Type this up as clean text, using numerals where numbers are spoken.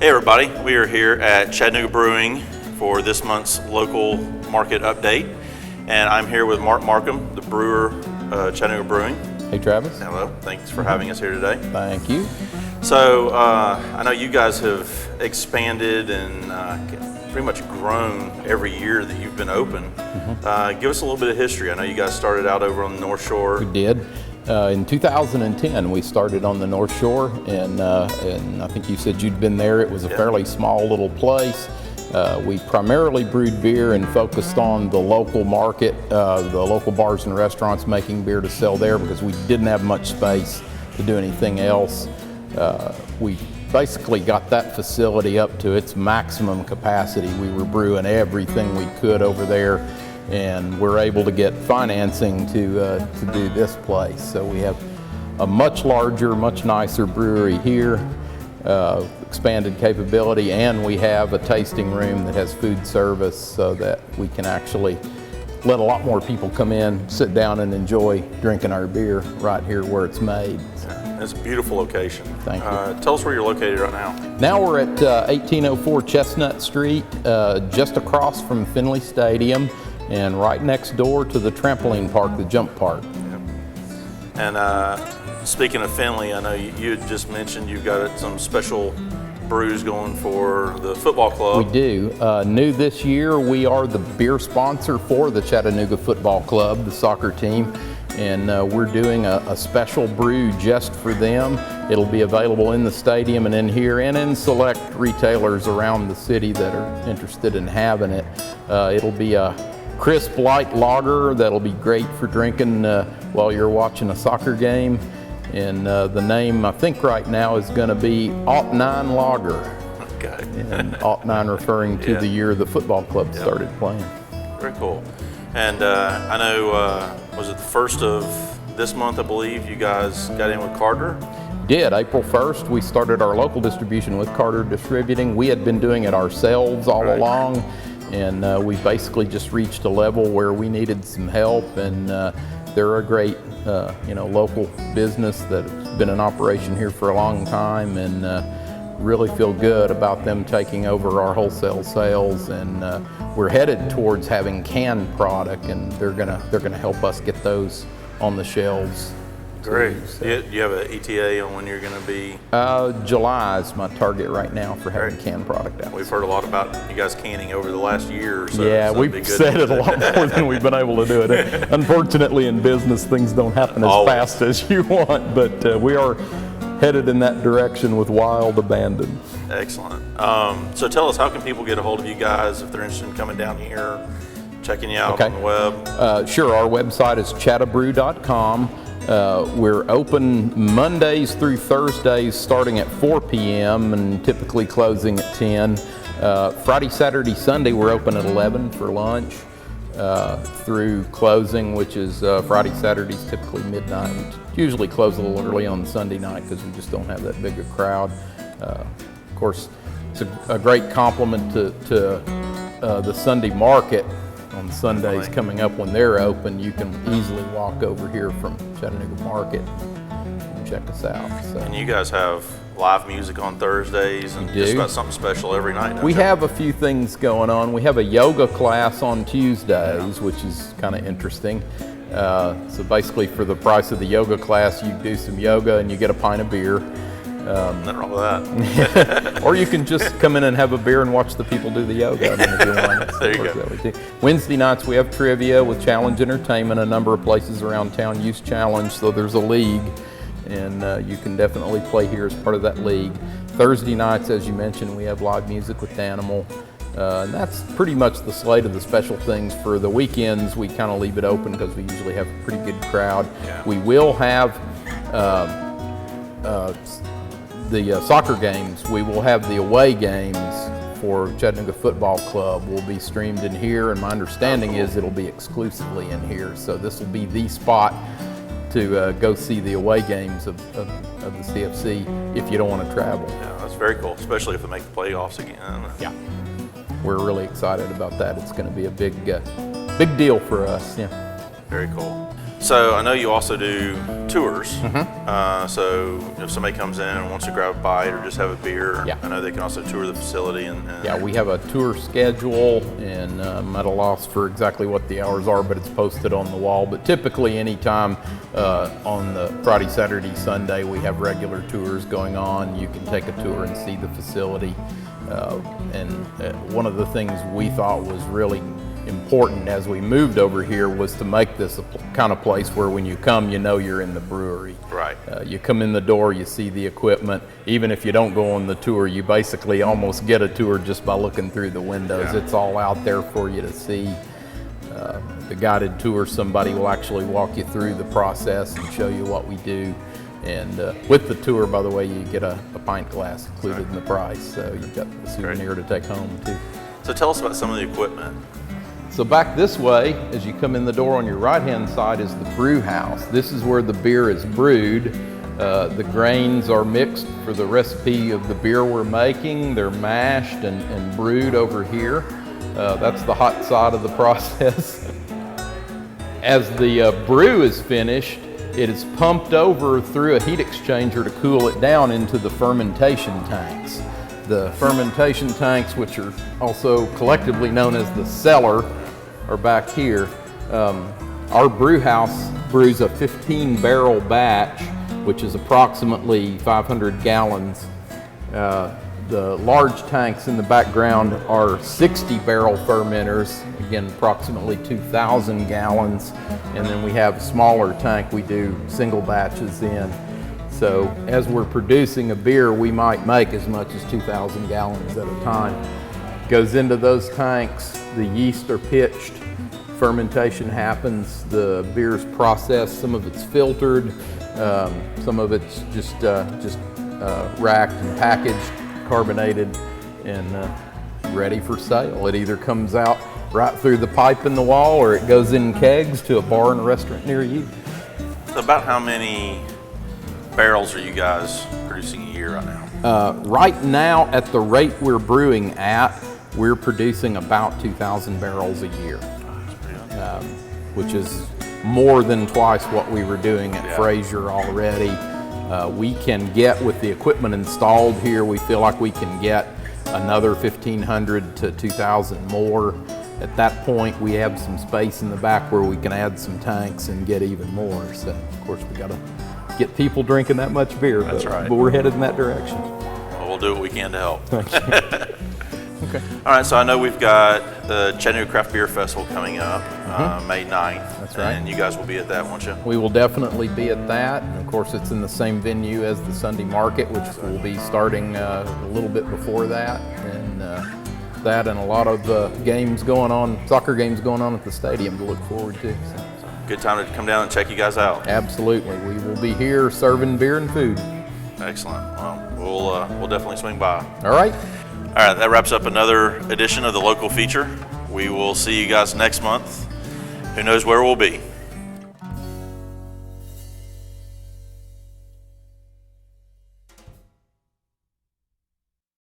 Hey everybody, we are here at Chattanooga Brewing for this month's local market update, and I'm here with Marcum, the brewer, Chattanooga Brewing. Hey Travis. Hello, thanks for having us here today. Thank you. So I know you guys have expanded and pretty much grown every year that you've been open. Give us a little bit of history. I know you guys started out over on the North Shore. We did. In 2010, we started on the North Shore, and I think you said you'd been there. It was a fairly small little place. We primarily brewed beer and focused on the local market, the local bars and restaurants making beer to sell there because we didn't have much space to do anything else. We basically got that facility up to its maximum capacity. We were brewing everything we could over there, and we're able to get financing to do this place. So we have a much larger, much nicer brewery here, expanded capability, and we have a tasting room that has food service so that we can actually let a lot more people come in, sit down and enjoy drinking our beer right here where it's made. It's a beautiful location. Thank you. Tell us where you're located right now. Now we're at 1804 Chestnut Street, just across from Finley Stadium, and right next door to the trampoline park, the jump park. Yep. And speaking of Finley, I know you had just mentioned you've got some special brews going for the football club. We do. New this year, we are the beer sponsor for the Chattanooga Football Club, the soccer team, and we're doing a special brew just for them. It'll be available in the stadium and in here and in select retailers around the city that are interested in having it. It'll be a crisp light lager that'll be great for drinking while you're watching a soccer game. And the name I think right now is going to be 09 Lager. Okay. And 09 referring to the year the football club started playing. Very cool. And I know, was it the first of this month, I believe, you guys got in with Carter? Did. April 1st, we started our local distribution with Carter Distributing. We had been doing it ourselves all along. And we basically just reached a level where we needed some help, and they're a great, local business that's been in operation here for a long time, and really feel good about them taking over our wholesale sales. And we're headed towards having canned product, and they're gonna help us get those on the shelves. Great. Do you have an ETA on when you're going to be? July is my target right now for having canned product out. We've heard a lot about you guys canning over the last year or so. Yeah, so we've said it a lot more than we've been able to do it. Unfortunately, in business, things don't happen as fast as you want, but we are headed in that direction with wild abandon. Excellent. So tell us, how can people get a hold of you guys if they're interested in coming down here, checking you out on the web? Sure, our website is chattabrew.com. We're open Mondays through Thursdays starting at 4 p.m. and typically closing at 10. Friday, Saturday, Sunday we're open at 11 for lunch through closing, which is Friday, Saturdays typically midnight. We usually close a little early on Sunday night because we just don't have that big a crowd. Of course, it's a great compliment to the Sunday market. On Sundays coming up when they're open, you can easily walk over here from Chattanooga Market and check us out. So. And you guys have live music on Thursdays and just about something special every night. We have a few things going on. We have a yoga class on Tuesdays, which is kind of interesting. So basically for the price of the yoga class, you do some yoga and you get a pint of beer. Nothing wrong with that. Or you can just come in and have a beer and watch the people do the yoga. I mean, if you want. There you go. Wednesday nights we have trivia with Challenge Entertainment. A number of places around town use Challenge, so there's a league, and you can definitely play here as part of that league. Thursday nights, as you mentioned, we have live music with Danimal. And that's pretty much the slate of the special things. For the weekends, we kind of leave it open because we usually have a pretty good crowd. We will have the soccer games. We will have the away games for Chattanooga Football Club will be streamed in here, and my understanding is it'll be exclusively in here. So this will be the spot to go see the away games of the CFC if you don't want to travel. Yeah, that's very cool, especially if they make the playoffs again. Yeah, we're really excited about that. It's going to be a big deal for us. Yeah. Very cool. So I know you also do tours. So if somebody comes in and wants to grab a bite or just have a beer, Yeah. I know they can also tour the facility. Yeah, we have a tour schedule, and I'm at a loss for exactly what the hours are, but it's posted on the wall. But typically anytime on the Friday, Saturday, Sunday, we have regular tours going on. You can take a tour and see the facility. One of the things we thought was really important as we moved over here was to make this a kind of place where when you come, you know you're in the brewery. Right. You come in the door, you see the equipment. Even if you don't go on the tour, you basically almost get a tour just by looking through the windows. Yeah. It's all out there for you to see. The guided tour, somebody will actually walk you through the process and show you what we do. And with the tour, by the way, you get a pint glass included in the price. So you've got a souvenir to take home too. So tell us about some of the equipment. So back this way, as you come in the door on your right-hand side is the brew house. This is where the beer is brewed. The grains are mixed for the recipe of the beer we're making. They're mashed and brewed over here. That's the hot side of the process. As the brew is finished, it is pumped over through a heat exchanger to cool it down into the fermentation tanks. The fermentation tanks, which are also collectively known as the cellar, are back here. Our brew house brews a 15-barrel batch, which is approximately 500 gallons. The large tanks in the background are 60-barrel fermenters, again, approximately 2,000 gallons. And then we have a smaller tank we do single batches in. So as we're producing a beer, we might make as much as 2,000 gallons at a time. Goes into those tanks, the yeast are pitched, fermentation happens, the beer's processed, some of it's filtered, some of it's just racked and packaged, carbonated, and ready for sale. It either comes out right through the pipe in the wall or it goes in kegs to a bar and a restaurant near you. So about how many barrels are you guys producing a year right now? Right now, at the rate we're brewing at, we're producing about 2,000 barrels a year, which is more than twice what we were doing at Frazier already. We can get, with the equipment installed here, we feel like we can get another 1,500 to 2,000 more. At that point, we have some space in the back where we can add some tanks and get even more. So, of course, we got to get people drinking that much beer. That's right. But we're headed in that direction. Well, we'll do what we can to help. Okay. All right, so I know we've got the Chattanooga Craft Beer Festival coming up May 9th. That's right. And you guys will be at that, won't you? We will definitely be at that. And of course, it's in the same venue as the Sunday market, which will be starting a little bit before that. And that and a lot of games going on, soccer games going on at the stadium to look forward to. So. Good time to come down and check you guys out. Absolutely. We will be here serving beer and food. Excellent. Well, we'll definitely swing by. All right. All right, that wraps up another edition of the Local Feature. We will see you guys next month. Who knows where we'll be.